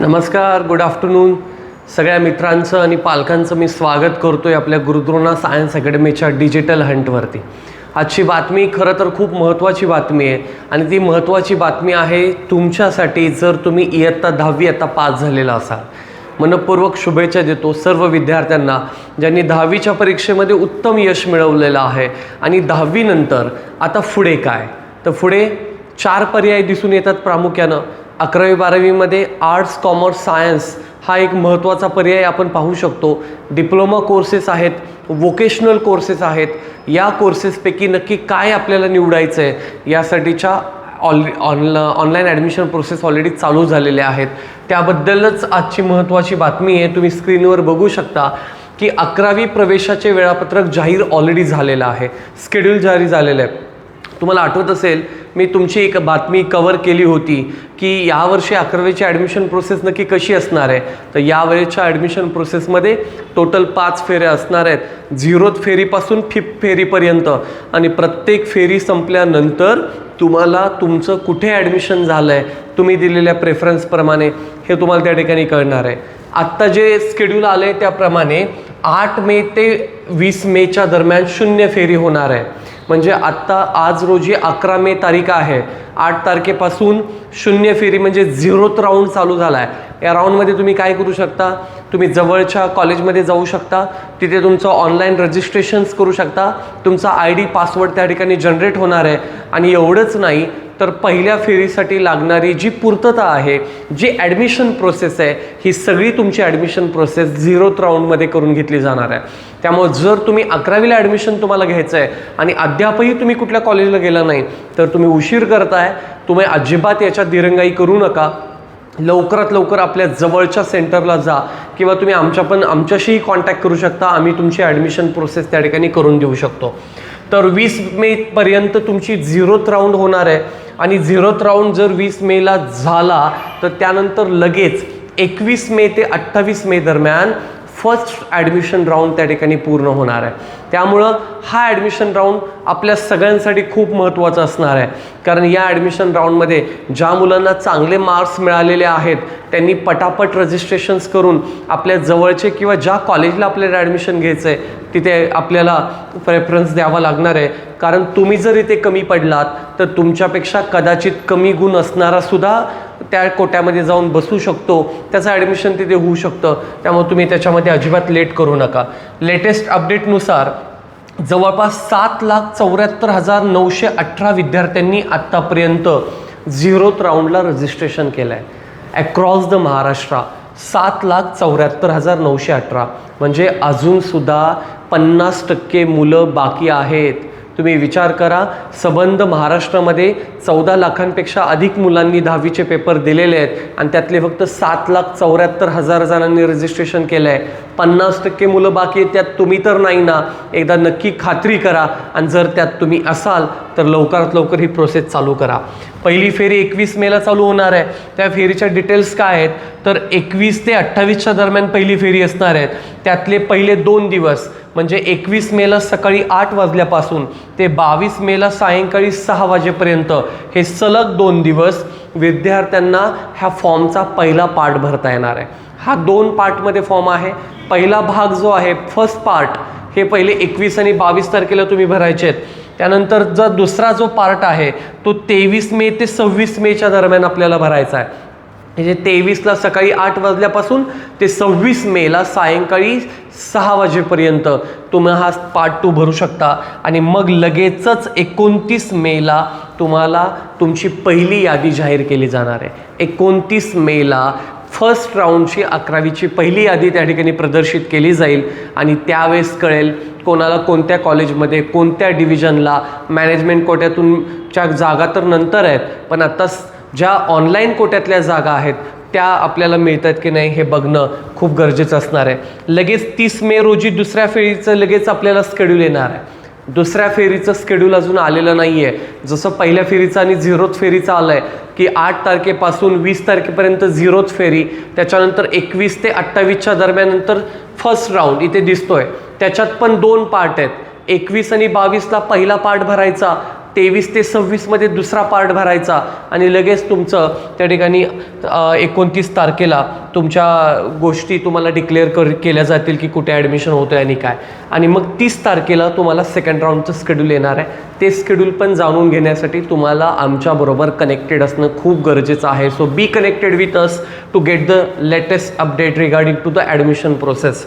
नमस्कार, good afternoon. सगळ्या मित्रांचं आणि पालकांचं मी स्वागत करतो आहे आपल्या गुरुद्रोणा सायन्स अकॅडमीच्या डिजिटल हंटवरती. आजची बातमी खरं तर खूप महत्त्वाची बातमी आहे आणि ती महत्त्वाची बातमी आहे तुमच्यासाठी. जर तुम्ही इयत्ता 10वी आता पास झालेला असाल, मनपूर्वक शुभेच्छा देतो सर्व विद्यार्थ्यांना ज्यांनी 10वीच्या परीक्षेमध्ये उत्तम यश मिळवलेलं आहे. आणि 10वी नंतर आता पुढे काय, तर पुढे 4 पर्याय दिसून येतात प्रामुख्यानं. 11वी-12वीमध्ये आर्ट्स, कॉमर्स, सायन्स हा एक महत्त्वाचा पर्याय आपण पाहू शकतो. डिप्लोमा कोर्सेस आहेत, वोकेशनल कोर्सेस आहेत. या कोर्सेसपैकी नक्की काय आपल्याला निवडायचं आहे यासाठीच्या ऑनलाईन ॲडमिशन प्रोसेस ऑलरेडी चालू झालेल्या आहेत. त्याबद्दलच आजची महत्त्वाची बातमी आहे. तुम्ही स्क्रीनवर बघू शकता की 11वी प्रवेशाचे वेळापत्रक जाहीर ऑलरेडी झालेलं आहे, शेड्यूल जारी झालेलं आहे. तुम्हाला आठवत असेल मी तुमची एक बातमी कव्हर केली होती की यावर्षी 11वीची ॲडमिशन प्रोसेस नक्की कशी असणार आहे. तर यावेळेच्या ॲडमिशन प्रोसेसमध्ये टोटल 5 फेऱ्या असणार आहेत, 0th फेरीपासून 5th फेरीपर्यंत. आणि प्रत्येक फेरी संपल्यानंतर तुम्हाला तुमचं कुठे ॲडमिशन झालं आहे, तुम्ही दिलेल्या प्रेफरन्सप्रमाणे हे तुम्हाला त्या ठिकाणी कळणार आहे. आत्ता जे शेड्यूल आलं आहे त्याप्रमाणे 8 मे ते 20 मेच्या दरम्यान 0 फेरी होणार आहे. म्हणजे आत्ता आज रोजी 11 मे तारीख आहे, 8 तारखेपासून 0 फेरी म्हणजे 0th राऊंड चालू झाला आहे. या राऊंडमध्ये तुम्ही काय करू शकता, तुम्ही जवळच्या कॉलेजमध्ये जाऊ शकता, तिथे तुमचं ऑनलाईन रजिस्ट्रेशन्स करू शकता, तुमचा ID पासवर्ड त्या ठिकाणी जनरेट होणार आहे. आणि एवढंच नाही तर पहिल्या फेरीसाठी लागणारी जी पूर्तता आहे, जी ॲडमिशन प्रोसेस आहे, ही सगळी तुमची ॲडमिशन प्रोसेस 0th राऊंडमध्ये करून घेतली जाणार आहे. त्यामुळे जर तुम्ही 11वीला ॲडमिशन तुम्हाला घ्यायचं आहे आणि अद्यापही तुम्ही कुठल्या कॉलेजला गेला नाही तर तुम्ही उशीर करताय. तुम्ही अजिबात याच्यात दिरंगाई करू नका. लवकरात लवकर आपल्या जवळच्या सेंटरला जा किंवा तुम्ही आमच्याशीही कॉन्टॅक्ट करू शकता. आम्ही तुमची ॲडमिशन प्रोसेस त्या ठिकाणी करून देऊ शकतो. तर 20 मेपर्यंत तुमची 0th राऊंड होणार आहे. आणि 0th राऊंड जर 20 मेला झाला तर त्यानंतर लगेच 21 मे ते 28 मे दरम्यान फर्स्ट ॲडमिशन राऊंड त्या ठिकाणी पूर्ण होणार आहे. त्यामुळं हा ॲडमिशन राऊंड आपल्या सगळ्यांसाठी खूप महत्त्वाचा असणार आहे. कारण या ॲडमिशन राऊंडमध्ये ज्या मुलांना चांगले मार्क्स मिळालेले आहेत त्यांनी पटापट रजिस्ट्रेशन्स करून आपल्या जवळचे किंवा ज्या कॉलेजला आपल्याला ॲडमिशन घ्यायचं आहे तिथे आपल्याला प्रेफरन्स द्यावा लागणार आहे. कारण तुम्ही जर इथे कमी पडलात तर तुमच्यापेक्षा कदाचित कमी गुण असणारा सुद्धा त्या कोट्यामध्ये जाऊन बसू शकतो, त्याचं ॲडमिशन तिथे होऊ शकतं. त्यामुळे तुम्ही त्याच्यामध्ये अजिबात लेट करू नका. लेटेस्ट अपडेटनुसार जवळपास 7,74,918 विद्यार्थ्यांनी आत्तापर्यंत 0th राऊंडला रजिस्ट्रेशन केलं आहे ॲक्रॉस द महाराष्ट्र. 7,74,918 म्हणजे अजूनसुद्धा 50% मुलं बाकी आहेत. तुम्ही विचार करा, सबंध महाराष्ट्रामध्ये 14 लाखांपेक्षा अधिक मुलांनी 10वीचे पेपर दिलेले आहेत आणि त्यातले फक्त 7,74,000 जणांनी रजिस्ट्रेशन केलं आहे. 50% मुलं बाकी आहेत, त्यात तुम्ही तर नाही ना. एकदा नक्की खात्री करा आणि जर त्यात तुम्ही असाल तर लवकरात लवकर ही प्रोसेस चालू करा. पहिली फेरी 21 मेला चालू होणार आहे. त्या फेरीच्या डिटेल्स काय आहेत तर 21 ते 28च्या दरम्यान पहिली फेरी असणार आहेत. त्यातले पहिले 2 दिवस म्हणजे 21 मेला सकाळी 8 वाजल्यापासून ते 22 मेला सायंकाळी 6 वाजेपर्यंत हे सलग 2 दिवस विद्यार्थ्यांना ह्या फॉर्मचा पहिला पार्ट भरता येणार आहे. हा 2 पार्टमध्ये फॉर्म आहे. पहिला भाग जो आहे फर्स्ट पार्ट हे पहिले 21 आणि 22 तारखेला तुम्ही भरायचे आहेत. त्यानंतर दुसरा जो पार्ट आहे तो 23 मे ते 26 मेच्या दरम्यान आपल्याला भरायचा आहे. म्हणजे 23ला सकाळी 8 वाजल्यापासून ते 26 मेला सायंकाळी 6 वाजेपर्यंत तुम्ही हा पार्ट 2 भरू शकता. आणि मग लगेचच 29 मेला तुम्हाला तुमची पहिली यादी जाहीर केली जाणार आहे. 29 मेला फर्स्ट राऊंडची 11वीची पहिली यादी त्या ठिकाणी प्रदर्शित केली जाईल आणि त्यावेळेस कळेल कोणाला कोणत्या कॉलेजमध्ये कोणत्या डिव्हिजनला मॅनेजमेंट कोट्यातूनच्या जागा तर नंतर आहेत, पण आता ज्या ऑनलाईन कोट्यातल्या जागा आहेत त्या आपल्याला मिळतात की नाही हे बघणं खूप गरजेचं असणार आहे. लगेच 30 मे रोजी दुसऱ्या फेरीचं लगेच आपल्याला शेड्यूल येणार आहे. दुसऱ्या फेरीचं शेड्यूल अजून आलेलं नाही आहे. जसं पहिल्या फेरीचं आणि 0th फेरीचं आलं आहे की 8 तारखेपासून 20 तारखेपर्यंत 0th फेरी, त्याच्यानंतर 21 ते 28च्या दरम्यान नंतर फर्स्ट राऊंड इथे दिसतोय. त्याच्यात पण 2 पार्ट आहेत. 21 आणि 22ला पहिला पार्ट भरायचा, 23 ते 26मध्ये दुसरा पार्ट भरायचा आणि लगेच तुमचं त्या ठिकाणी 29 तारखेला तुमच्या गोष्टी तुम्हाला डिक्लेअर केल्या जातील की कुठे ॲडमिशन होतं आहे आणि काय. आणि मग 30 तारखेला तुम्हाला सेकंड राऊंडचं शेड्यूल येणार आहे. ते शेड्यूल पण जाणून घेण्यासाठी तुम्हाला आमच्याबरोबर कनेक्टेड असणं खूप गरजेचं आहे. So be connected with us to get the latest update regarding to the admission process.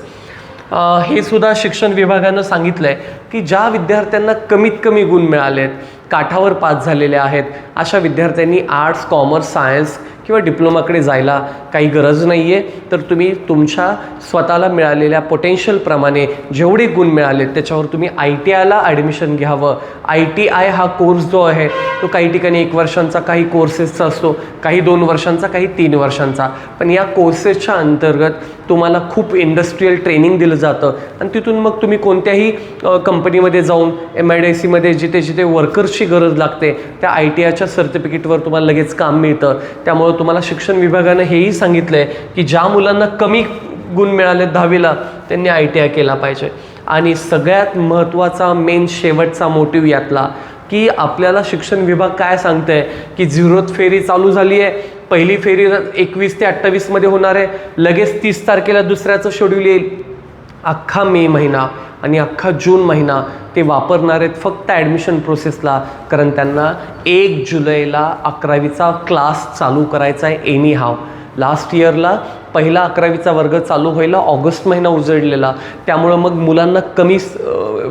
हे सुद्धा शिक्षण विभागानं सांगितलं आहे की ज्या विद्यार्थ्यांना कमीत कमी गुण मिळाले आहेत, काठावर पास झालेले आहेत, अशा विद्यार्थ्यांनी आर्ट्स, कॉमर्स, सायन्स किंवा डिप्लोमाकडे जायला काही गरज नाही आहे. तर तुम्ही तुमच्या स्वतःला मिळालेल्या पोटेन्शियलप्रमाणे जेवढे गुण मिळाले त्याच्यावर तुम्ही ITIला ॲडमिशन घ्यावं. ITI हा कोर्स जो आहे तो काही ठिकाणी 1 वर्षांचा, काही कोर्सेसचा असतो, काही 2 वर्षांचा, काही 3 वर्षांचा. पण या कोर्सेसच्या अंतर्गत तुम्हाला खूप इंडस्ट्रियल ट्रेनिंग दिलं जातं आणि तिथून मग तुम्ही कोणत्याही कंपनीमध्ये जाऊन MIDCमध्ये जिथे जिथे वर्कर्सची गरज लागते त्या ITIच्या सर्टिफिकेटवर तुम्हाला लगेच काम मिळतं. त्यामुळं तुम्हाला शिक्षण विभागानं हेही सांगितलं आहे की ज्या मुलांना कमी गुण मिळाले 10वीला त्यांनी ITI केला पाहिजे. आणि सगळ्यात महत्त्वाचा मेन शेवटचा मोटिव्ह यातला की आपल्याला शिक्षण विभाग काय सांगतं आहे की 0th फेरी चालू झाली आहे. पहिली फेरी 21 ते 28मध्ये होणार आहे. लगेच 30 तारखेला दुसऱ्याचं शेड्यूल येईल. अख्खा मे महिना आणि अख्खा जून महिना ते वापरणार आहेत फक्त ॲडमिशन प्रोसेसला, कारण त्यांना 1 जुलैला 11वीचा क्लास चालू करायचा आहे एनी हाव. लास्ट इयरला पहिला 11वीचा वर्ग चालू व्हायला ऑगस्ट महिना उजळलेला, त्यामुळं मग मुलांना कमी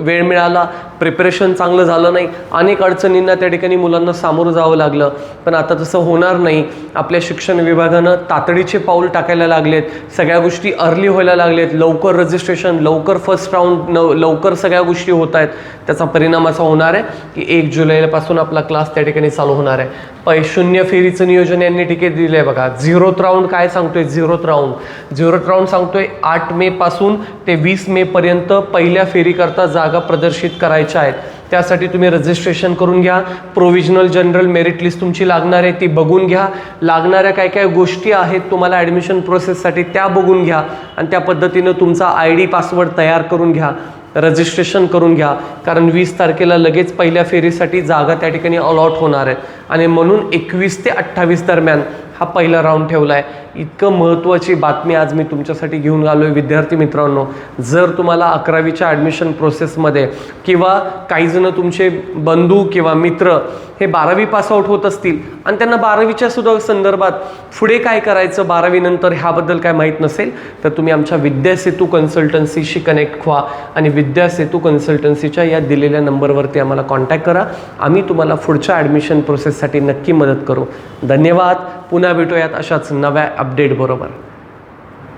वेळ मिळाला, प्रिपरेशन चांगलं झालं नाही, अनेक अडचणींना त्या ठिकाणी मुलांना सामोरं जावं लागलं. पण आता तसं होणार नाही. आपल्या शिक्षण विभागानं तातडीचे पाऊल टाकायला लागलेत. सगळ्या गोष्टी अर्ली व्हायला लागलेत. लवकर रजिस्ट्रेशन, लवकर फर्स्ट राऊंड, लवकर सगळ्या गोष्टी होत आहेत. त्याचा परिणाम असा होणार आहे की 1 जुलैपासून आपला क्लास त्या ठिकाणी चालू होणार आहे. 0 फेरीचं नियोजन यांनी ठिके दिलं आहे बघा. 0th राऊंड काय सांगतोय? 0th राऊंड सांगतोय 8 मे पासून ते 20 मे पर्यंत पहिल्या फेरीकरता जागा प्रदर्शित करायच्या आहेत. त्यासाठी तुम्ही रजिस्ट्रेशन करून घ्या. प्रोव्हिजनल जनरल मेरिट लिस्ट तुमची लागणार आहे ती बघून घ्या. लागणाऱ्या काय काय गोष्टी आहेत तुम्हाला ॲडमिशन प्रोसेससाठी त्या बघून घ्या आणि त्या पद्धतीनं तुमचा ID पासवर्ड तयार करून घ्या. रजिस्ट्रेशन करून घ्या, कारण 20 तारखेला लगेच पहिल्या फेरीसाठी जागा त्या ठिकाणी अलॉट होणार आहेत. आणि म्हणून 21 ते 28 दरम्यान हा पहिला राऊंड ठेवला आहे. इतकं महत्त्वाची बातमी आज मी तुमच्यासाठी घेऊन आलो आहे. विद्यार्थी मित्रांनो, जर तुम्हाला 11वीच्या ॲडमिशन प्रोसेसमध्ये किंवा काही जण तुमचे बंधू किंवा मित्र हे 12वी पासआउट होत असतील आणि त्यांना 12वीच्या सुद्धा संदर्भात पुढे काय करायचं 12वी नंतर ह्याबद्दल काय माहीत नसेल, तर तुम्ही आमच्या विद्यासेतू कन्सल्टन्सीशी कनेक्ट व्हा आणि विद्यासेतू कन्सल्टन्सीच्या या दिलेल्या नंबरवरती आम्हाला कॉन्टॅक्ट करा. आम्ही तुम्हाला पुढच्या ॲडमिशन प्रोसेससाठी नक्की मदत करू. धन्यवाद. पुन्हा भेटूयात अशाच नव्या अपडेट बरोबर.